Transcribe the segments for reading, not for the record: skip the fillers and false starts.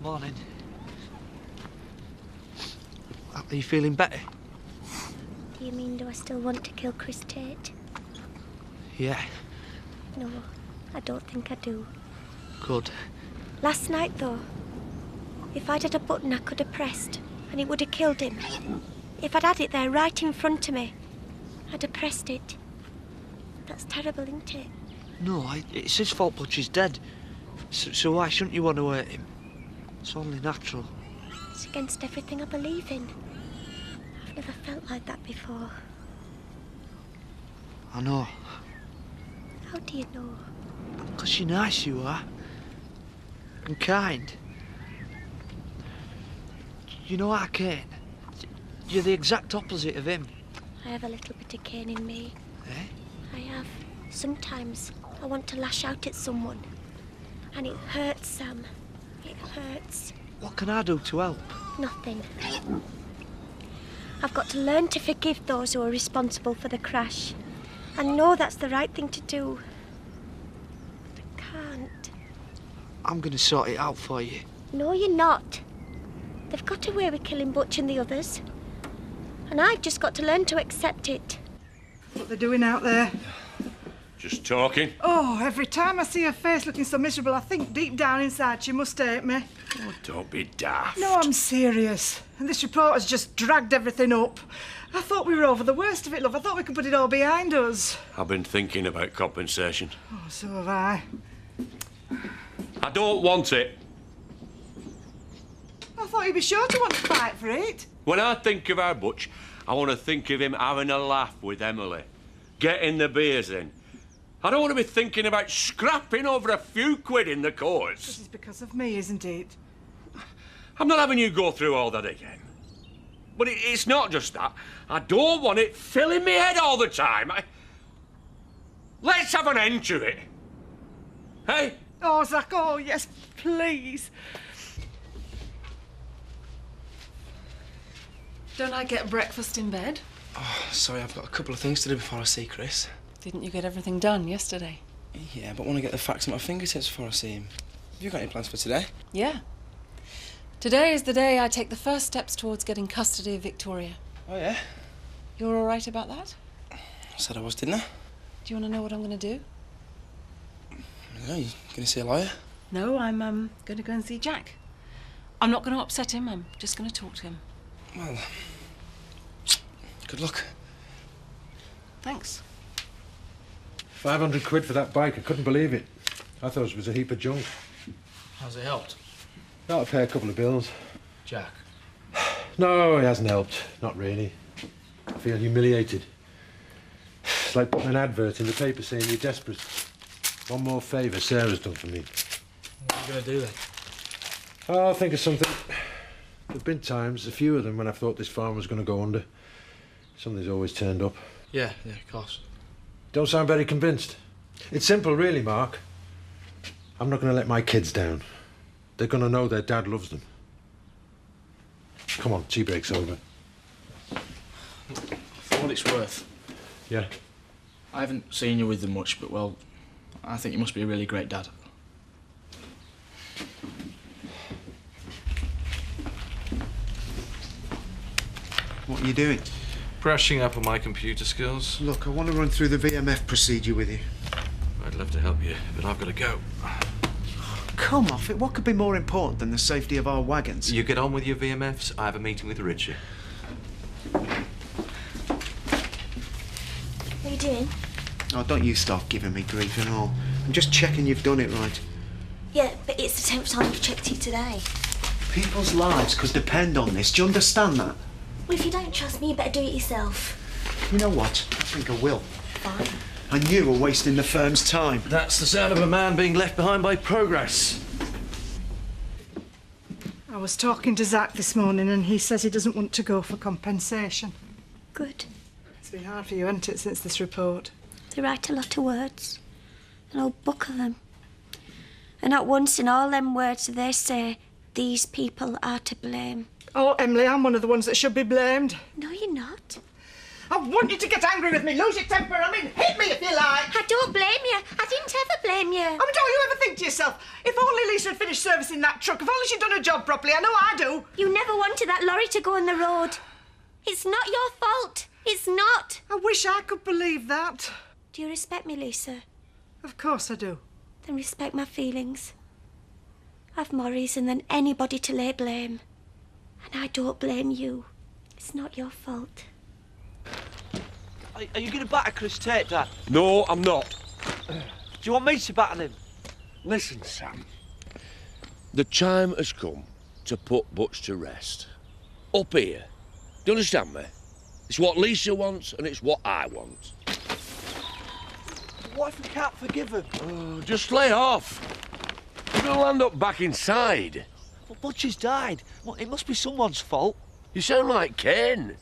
Morning. Are you feeling better? Do you mean, do I still want to kill Chris Tate? Yeah. No, I don't think I do. Good. Last night, though, if I'd had a button I could have pressed, and it would have killed him. If I'd had it there right in front of me, I'd have pressed it. That's terrible, isn't it? No, it's his fault Butcher's dead. So why shouldn't you want to hurt him? It's only natural. It's against everything I believe in. I've never felt like that before. I know. How do you know? 'Cause you're nice, you are. And kind. You know our Kane? You're the exact opposite of him. I have a little bit of Kane in me. Eh? I have. Sometimes I want to lash out at someone. And it hurts, Sam. It hurts. What can I do to help? Nothing. I've got to learn to forgive those who are responsible for the crash. I know that's the right thing to do. But I can't. I'm going to sort it out for you. No, you're not. They've got away with killing Butch and the others. And I've just got to learn to accept it. What they're doing out there? Just talking. Oh, every time I see her face looking so miserable, I think deep down inside she must hate me. Oh, don't be daft. No, I'm serious. And this report has just dragged everything up. I thought we were over the worst of it, love. I thought we could put it all behind us. I've been thinking about compensation. Oh, so have I. I don't want it. I thought you'd be sure to want to fight for it. When I think of our Butch, I want to think of him having a laugh with Emily, getting the beers in. I don't want to be thinking about scrapping over a few quid in the courts. This is because of me, isn't it? I'm not having you go through all that again. But it's not just that. I don't want it filling me head all the time. Let's have an end to it. Hey? Oh, Zach, oh, yes, please. Don't I get breakfast in bed? Oh, sorry, I've got a couple of things to do before I see Chris. Didn't you get everything done yesterday? Yeah, but I want to get the facts at my fingertips before I see him. Have you got any plans for today? Yeah. Today is the day I take the first steps towards getting custody of Victoria. Oh, yeah? You're all right about that? I said I was, didn't I? Do you want to know what I'm going to do? No, you're going to see a lawyer? No, I'm going to go and see Jack. I'm not going to upset him. I'm just going to talk to him. Well, good luck. Thanks. 500 quid for that bike. I couldn't believe it. I thought it was a heap of junk. How's it helped? That'll pay a couple of bills. Jack? No, it hasn't helped. Not really. I feel humiliated. It's like putting an advert in the paper saying you're desperate. One more favour Sarah's done for me. What are you going to do then? Oh, I'll think of something. There've been times, a few of them, when I thought this farm was going to go under. Something's always turned up. Yeah, of course. Don't sound very convinced. It's simple, really, Mark. I'm not going to let my kids down. They're going to know their dad loves them. Come on, tea break's over. For what it's worth, Yeah? I haven't seen you with them much, but, well, I think you must be a really great dad. What are you doing? Brushing up on my computer skills. Look, I want to run through the VMF procedure with you. I'd love to help you, but I've got to go. Come off it. What could be more important than the safety of our wagons? You get on with your VMFs. I have a meeting with Richard. What are you doing? Oh, don't you start giving me grief and all. I'm just checking you've done it right. Yeah, but it's the 10th time I've checked it today. People's lives could depend on this. Do you understand that? Well, if you don't trust me, you better do it yourself. You know what? I think I will. Fine. And you were wasting the firm's time. That's the sound of a man being left behind by progress. I was talking to Zach this morning and he says he doesn't want to go for compensation. Good. It's been hard for you, hasn't it, since this report? They write a lot of words. An old book of them. And not once in all them words do they say, these people are to blame. Oh, Emily, I'm one of the ones that should be blamed. No, you're not. I want you to get angry with me, lose your temper. I mean, hit me if you like. I don't blame you. I didn't ever blame you. I mean, don't you ever think to yourself? If only Lisa had finished servicing that truck. If only she'd done her job properly. I know I do. You never wanted that lorry to go on the road. It's not your fault. It's not. I wish I could believe that. Do you respect me, Lisa? Of course I do. Then respect my feelings. I've more reason than anybody to lay blame. And I don't blame you. It's not your fault. Are you going to batter Chris Tate, Dad? No, I'm not. Do you want me to batter him? Listen, Sam. The time has come to put Butch to rest. Up here. Do you understand me? It's what Lisa wants and it's what I want. What if we can't forgive him? Oh, just lay off. You're going to land up back inside. Well, Butch has died. Well, it must be someone's fault. You sound like Cain.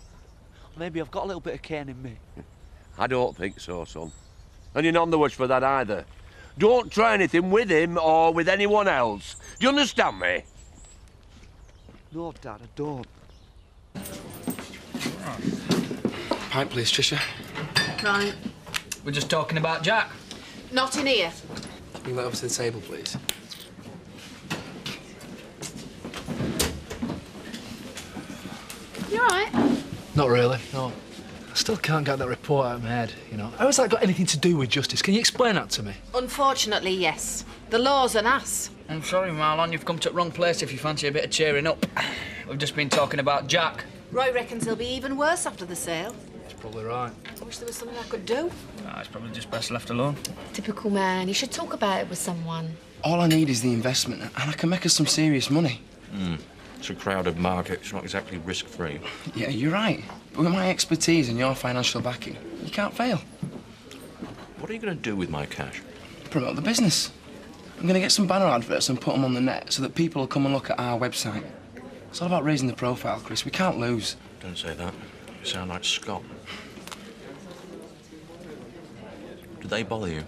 Maybe I've got a little bit of Cain in me. I don't think so, son. And you're none the worse for that either. Don't try anything with him or with anyone else. Do you understand me? No, Dad, I don't. Pint, please, Tricia. Right. We're just talking about Jack. Not in here. Bring that over to the table, please. You all right? Not really, no. I still can't get that report out of my head, you know. How has that got anything to do with justice? Can you explain that to me? Unfortunately, yes. The law's an ass. I'm sorry, Marlon, you've come to the wrong place if you fancy a bit of cheering up. We've just been talking about Jack. Roy reckons he'll be even worse after the sale. He's probably right. I wish there was something I could do. It's probably just best left alone. Typical man. You should talk about it with someone. All I need is the investment, and I can make us some serious money. It's a crowded market. It's not exactly risk-free. Yeah, you're right. But with my expertise and your financial backing, you can't fail. What are you going to do with my cash? Promote the business. I'm going to get some banner adverts and put them on the net so that people will come and look at our website. It's all about raising the profile, Chris. We can't lose. Don't say that. You sound like Scott. Do they bother you?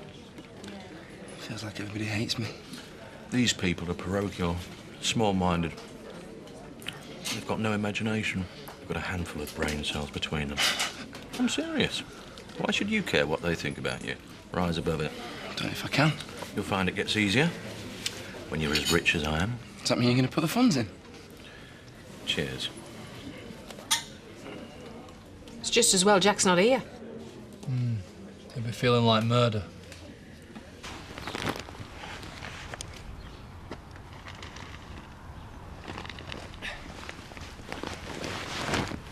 Feels like everybody hates me. These people are parochial, small-minded. They've got no imagination. They've got a handful of brain cells between them. I'm serious. Why should you care what they think about you? Rise above it. Don't know if I can. You'll find it gets easier when you're as rich as I am. Does that mean you're going to put the funds in? Cheers. It's just as well Jack's not here. He'll be feeling like murder.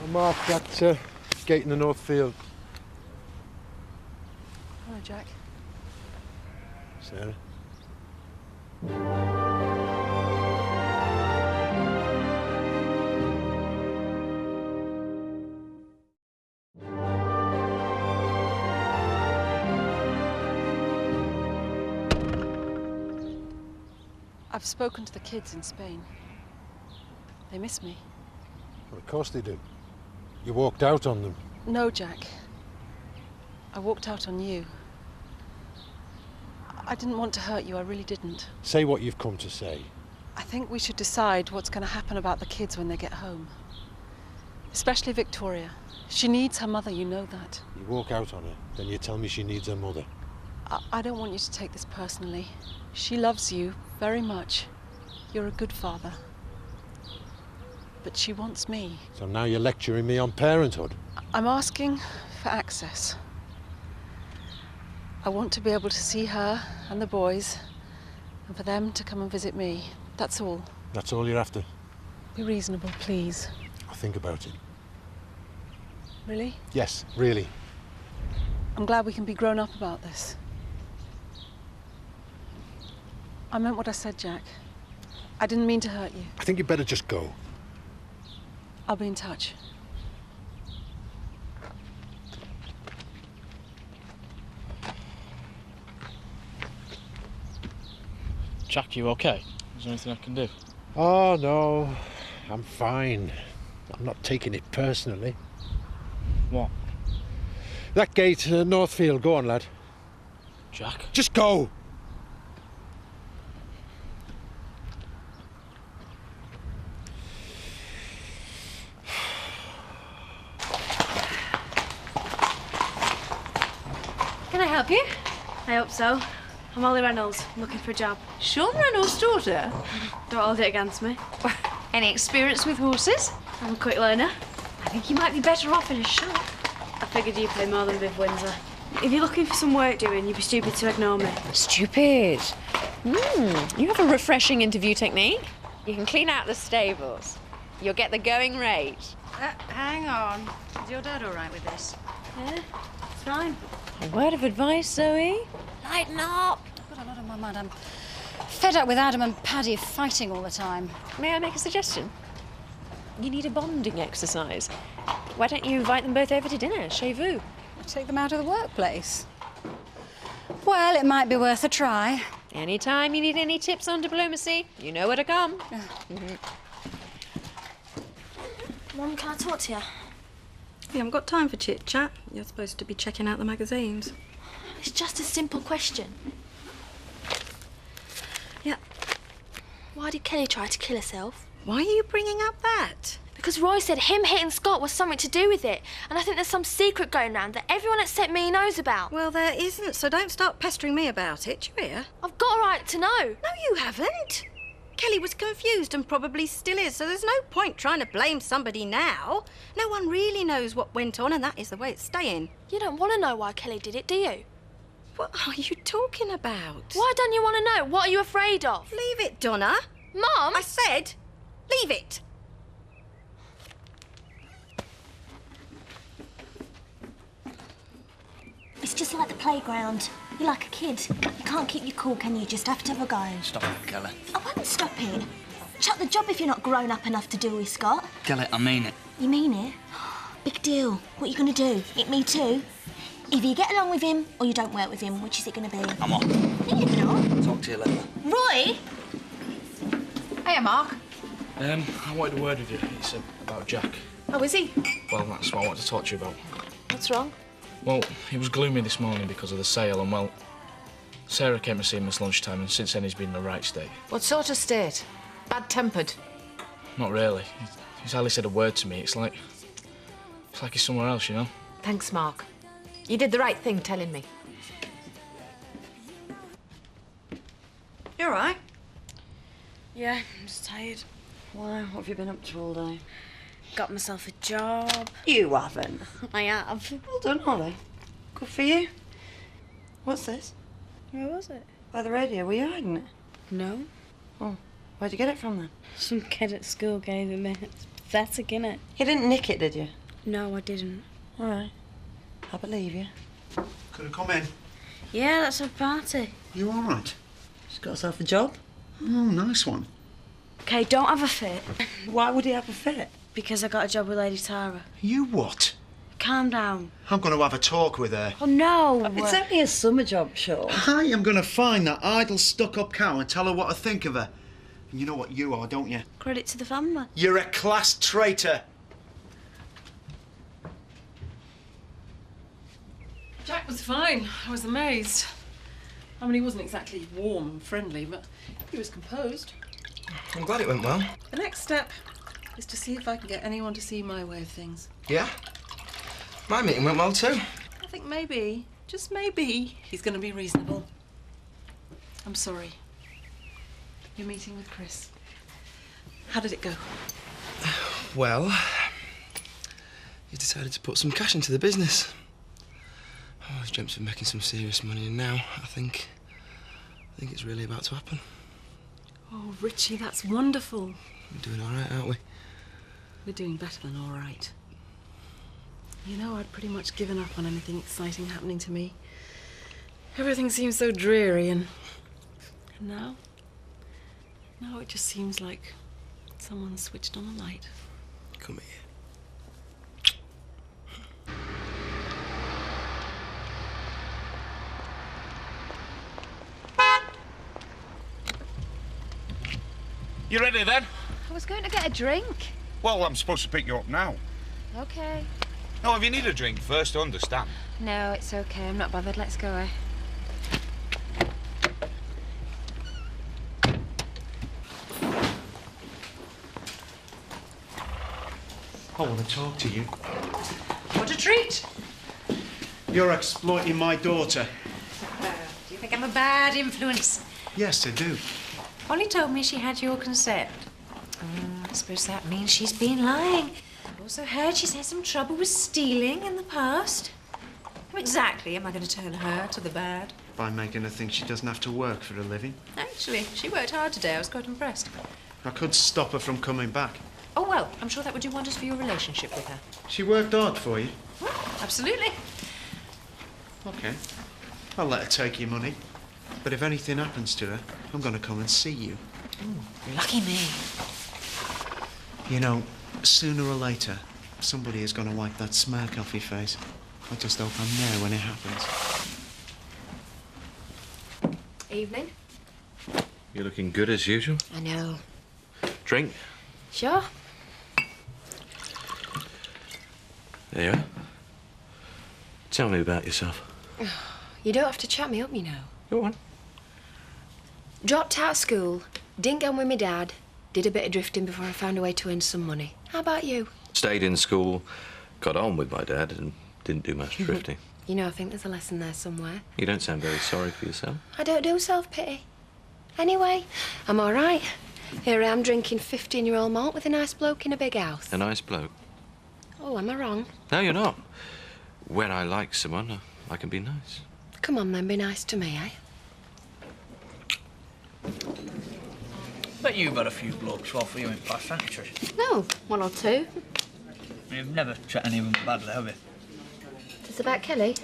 I marked that gate in the north field. Hello, Jack. Sarah. I've spoken to the kids in Spain. They miss me. Well, of course they do. You walked out on them. No, Jack. I walked out on you. I didn't want to hurt you, I really didn't. Say what you've come to say. I think we should decide what's going to happen about the kids when they get home. Especially Victoria. She needs her mother, you know that. You walk out on her, then you tell me she needs her mother. I don't want you to take this personally. She loves you very much. You're a good father. But she wants me. So now you're lecturing me on parenthood. I'm asking for access. I want to be able to see her and the boys, and for them to come and visit me. That's all. That's all you're after? Be reasonable, please. I'll think about it. Really? Yes, really. I'm glad we can be grown up about this. I meant what I said, Jack. I didn't mean to hurt you. I think you'd better just go. I'll be in touch. Jack, you okay? Is there anything I can do? Oh, no. I'm fine. I'm not taking it personally. What? That gate, Northfield. Go on, lad. Jack? Just go! Can I help you? I hope so. I'm Ollie Reynolds. I'm looking for a job. Sean Reynolds' daughter? Don't hold it against me. Any experience with horses? I'm a quick learner. I think you might be better off in a shop. I figured you pay more than Viv Windsor. If you're looking for some work doing, you'd be stupid to ignore me. Stupid. You have a refreshing interview technique. You can clean out the stables. You'll get the going rate. Hang on. Is your dad all right with this? Yeah, it's fine. A word of advice, Zoe? Lighten up. I've got a lot on my mind. I'm fed up with Adam and Paddy fighting all the time. May I make a suggestion? You need a bonding exercise. Why don't you invite them both over to dinner, chez vous? Take them out of the workplace. Well, it might be worth a try. Anytime you need any tips on diplomacy, you know where to come. Mum, can I talk to you? You haven't got time for chit-chat. You're supposed to be checking out the magazines. It's just a simple question. Yeah. Why did Kelly try to kill herself? Why are you bringing up that? Because Roy said him hitting Scott was something to do with it. And I think there's some secret going round that everyone except me knows about. Well, there isn't, so don't start pestering me about it, do you hear? I've got a right to know. No, you haven't. Kelly was confused and probably still is, so there's no point trying to blame somebody now. No one really knows what went on, and that is the way it's staying. You don't want to know why Kelly did it, do you? What are you talking about? Why don't you want to know? What are you afraid of? Leave it, Donna. Mum! I said, leave it. It's just like the playground. You're like a kid. You can't keep your cool, can you? Just have to have a go. Stop it, Kelly. I won't stop it. Chuck the job if you're not grown up enough to deal with Scott. Kelly, I mean it. You mean it? Big deal. What are you going to do? Hit me too? Either you get along with him or you don't work with him. Which is it going to be? I'm off. No, you're not. Talk to you later. Roy! Hiya, Mark. I wanted a word with you. It's about Jack. How is he? Well, that's what I wanted to talk to you about. What's wrong? Well, he was gloomy this morning because of the sale, and well, Sarah came to see him this lunchtime, and since then he's been in the right state. What sort of state? Bad-tempered? Not really. He's hardly said a word to me. It's like he's somewhere else, you know? Thanks, Mark. You did the right thing telling me. You all right? Yeah, I'm just tired. Why? What have you been up to all day? Got myself a job. You haven't. I have. Well done, Holly. Good for you. What's this? Where was it? By the radio. Were you hiding it? No. Oh, where'd you get it from then? Some kid at school gave it me. It's pathetic, innit? You didn't nick it, did you? No, I didn't. All right. I believe you. Could I come in? Yeah, that's a party. You all right? She's got herself a job. Oh, nice one. Okay, don't have a fit. Why would he have a fit? Because I got a job with Lady Tara. You what? Calm down. I'm going to have a talk with her. Oh, no. It's only a summer job, sure. I am going to find that idle, stuck-up cow and tell her what I think of her. And you know what you are, don't you? Credit to the family. You're a class traitor. Jack was fine. I was amazed. I mean, he wasn't exactly warm and friendly, but he was composed. I'm glad it went well. The next step is to see if I can get anyone to see my way of things. Yeah? My meeting went well too. I think maybe, just maybe, he's going to be reasonable. I'm sorry. Your meeting with Chris. How did it go? Well, he's decided to put some cash into the business. Oh, his dreams of making some serious money, and now I think it's really about to happen. Oh, Richie, that's wonderful. We're doing all right, aren't we? We're doing better than all right. You know, I'd pretty much given up on anything exciting happening to me. Everything seems so dreary, and now it just seems like someone switched on a light. Come here. You ready then? I was going to get a drink. Well, I'm supposed to pick you up now. Okay. No, if you need a drink first, I understand. No, it's okay. I'm not bothered. Let's go, eh? I want to talk to you. What a treat. You're exploiting my daughter. Do you think I'm I'm a bad influence. Yes, I do. Polly told me she had your consent. I suppose that means she's been lying. I've also heard she's had some trouble with stealing in the past. How exactly am I going to turn her to the bad? By making her think she doesn't have to work for a living. Actually, she worked hard today. I was quite impressed. I could stop her from coming back. Oh, well, I'm sure that would do wonders for your relationship with her. She worked hard for you. Absolutely. OK. I'll let her take your money. But if anything happens to her, I'm going to come and see you. Lucky me. You know, sooner or later, somebody is going to wipe that smirk off your face. I just hope I'm there when it happens. Evening. You're looking good as usual. I know. Drink? Sure. There you are. Tell me about yourself. You don't have to chat me up, you know. Go on. Dropped out of school, didn't get on with my dad, did a bit of drifting before I found a way to earn some money. How about you? Stayed in school, got on with my dad, and didn't do much drifting. You know, I think there's a lesson there somewhere. You don't sound very sorry for yourself. I don't do self-pity. Anyway, I'm all right. Here I am drinking 15-year-old malt with a nice bloke in a big house. A nice bloke. Oh, am I wrong? No, you're not. When I like someone, I can be nice. Come on, then, be nice to me, eh? Bet you've had a few blokes who offer you in past, haven't you, Trish? No, one or two. You've never treated anyone badly, have you? It's about Kelly.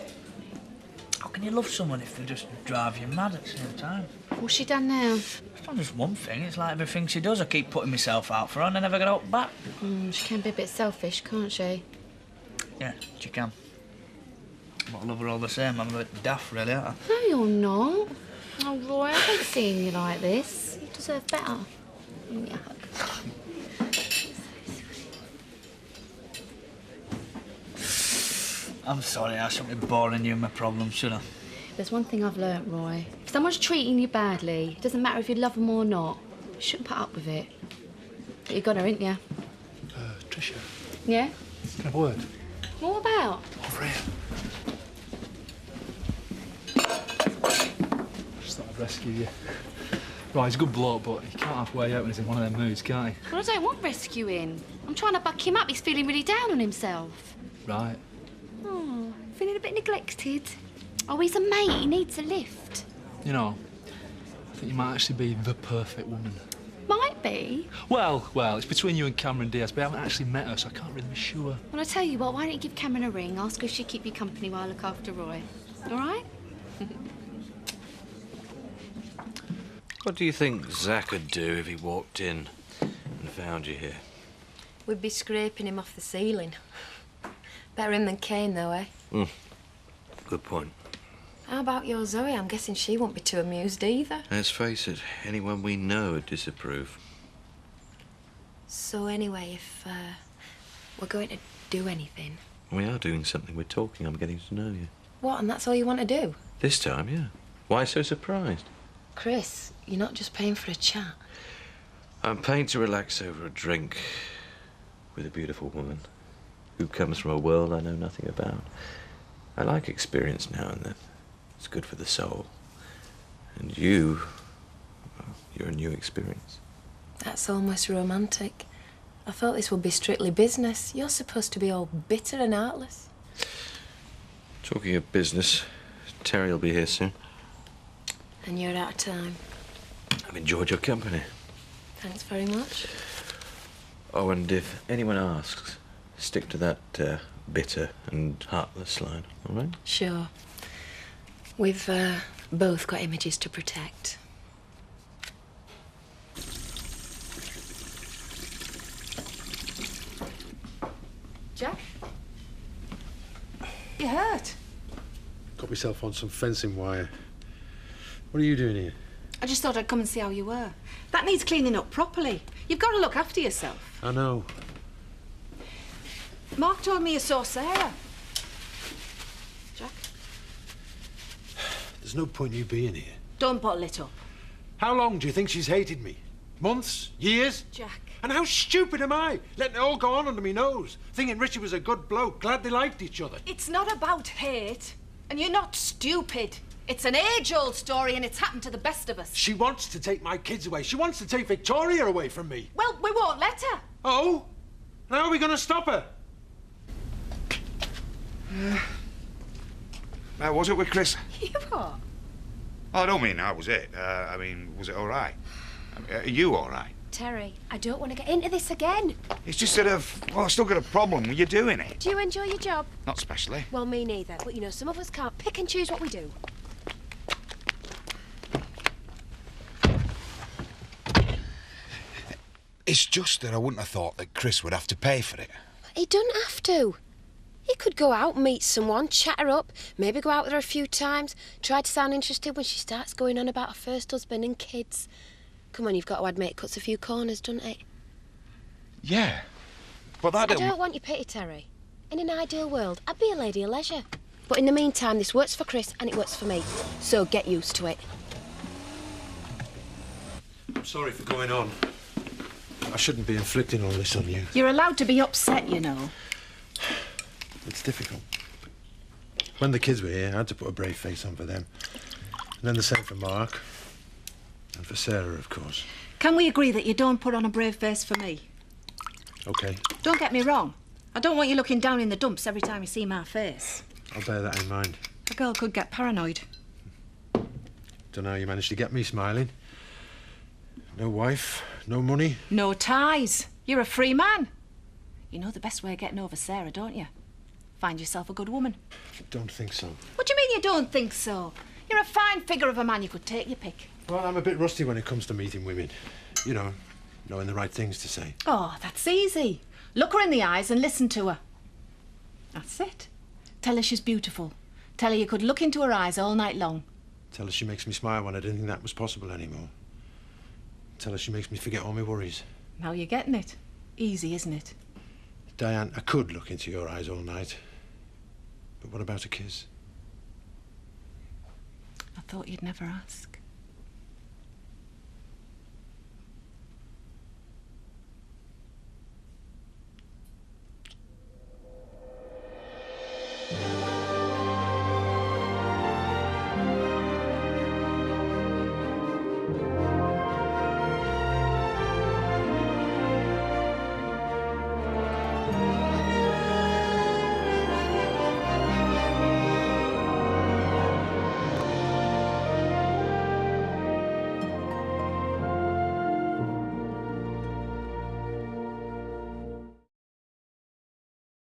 How can you love someone if they just drive you mad at the same time? What's she done now? It's not just one thing, it's like everything she does. I keep putting myself out for her and I never get out back. She can be a bit selfish, can't she? Yeah, she can. But I love her all the same. I'm a bit daft, really, aren't I? No, you're not. Oh, Roy, I hate seeing you like this. You deserve better. Give me a hug. I'm sorry, I shouldn't be boring you with my problems, should I? There's one thing I've learnt, Roy. If someone's treating you badly, it doesn't matter if you love them or not. You shouldn't put up with it. But you got her, ain't you? Tricia, Yeah? can I have a word? What about? Over here. Just thought I'd rescue you. Right, he's a good bloke, but he can't halfway out when he's in one of them moods, can't he? Well, I don't want rescuing. I'm trying to buck him up. He's feeling really down on himself. Right. Oh, feeling a bit neglected. Oh, he's a mate. He needs a lift. You know, I think you might actually be the perfect woman. Might be. Well, it's between you and Cameron Diaz, but I haven't actually met her, so I can't really be sure. Well, I tell you what, why don't you give Cameron a ring? Ask her if she'll keep you company while I look after Roy. All right? What do you think Zach would do if he walked in and found you here? We'd be scraping him off the ceiling. Better him than Kane, though, eh? Good point. How about your Zoe? I'm guessing she won't be too amused either. Let's face it, anyone we know would disapprove. So anyway, if we're going to do anything... We are doing something. We're talking. I'm getting to know you. What, and that's all you want to do? This time, yeah. Why so surprised? Chris, you're not just paying for a chat. I'm paying to relax over a drink with a beautiful woman who comes from a world I know nothing about. I like experience now and then. It's good for the soul. And you, well, you're a new experience. That's almost romantic. I thought this would be strictly business. You're supposed to be all bitter and heartless. Talking of business, Terry will be here soon. And you're out of time. I've enjoyed your company. Thanks very much. Oh, and if anyone asks, stick to that bitter and heartless line, all right? Sure. We've both got images to protect. Jack? You hurt? Got myself on some fencing wire. What are you doing here? I just thought I'd come and see how you were. That needs cleaning up properly. You've got to look after yourself. I know. Mark told me you saw Sarah. Jack? There's no point in you being here. Don't bottle it up. How long do you think she's hated me? Months? Years? Jack. And how stupid am I? Letting it all go on under me nose. Thinking Richie was a good bloke. Glad they liked each other. It's not about hate. And you're not stupid. It's an age-old story and it's happened to the best of us. She wants to take my kids away. She wants to take Victoria away from me. Well, we won't let her. Oh? How are we going to stop her? How was it with Chris? What? Oh, I don't mean how was it. I mean, was it all right? Are you all right? Terry, I don't want to get into this again. It's just that I've still got a problem with you doing it. Do you enjoy your job? Not especially. Well, me neither. But, you know, some of us can't pick and choose what we do. It's just that I wouldn't have thought that Chris would have to pay for it. He doesn't have to. He could go out, meet someone, chat her up, maybe go out with her a few times, try to sound interested when she starts going on about her first husband and kids. Come on, you've got to admit it cuts a few corners, doesn't it? Yeah, but that I don't want your pity, Terry. In an ideal world, I'd be a lady of leisure. But in the meantime, this works for Chris and it works for me. So get used to it. I'm sorry for going on. I shouldn't be inflicting all this on you. You're allowed to be upset, you know. It's difficult. When the kids were here, I had to put a brave face on for them. And then the same for Mark. And for Sarah, of course. Can we agree that you don't put on a brave face for me? OK. Don't get me wrong. I don't want you looking down in the dumps every time you see my face. I'll bear that in mind. A girl could get paranoid. Don't know how you managed to get me smiling. No wife, no money. No ties. You're a free man. You know the best way of getting over Sarah, don't you? Find yourself a good woman. Don't think so. What do you mean you don't think so? You're a fine figure of a man. You could take your pick. Well, I'm a bit rusty when it comes to meeting women. You know, knowing the right things to say. Oh, that's easy. Look her in the eyes and listen to her. That's it. Tell her she's beautiful. Tell her you could look into her eyes all night long. Tell her she makes me smile when I didn't think that was possible anymore. Tell her she makes me forget all my worries. Now you're getting it. Easy, isn't it? Diane, I could look into your eyes all night. But what about a kiss? I thought you'd never ask.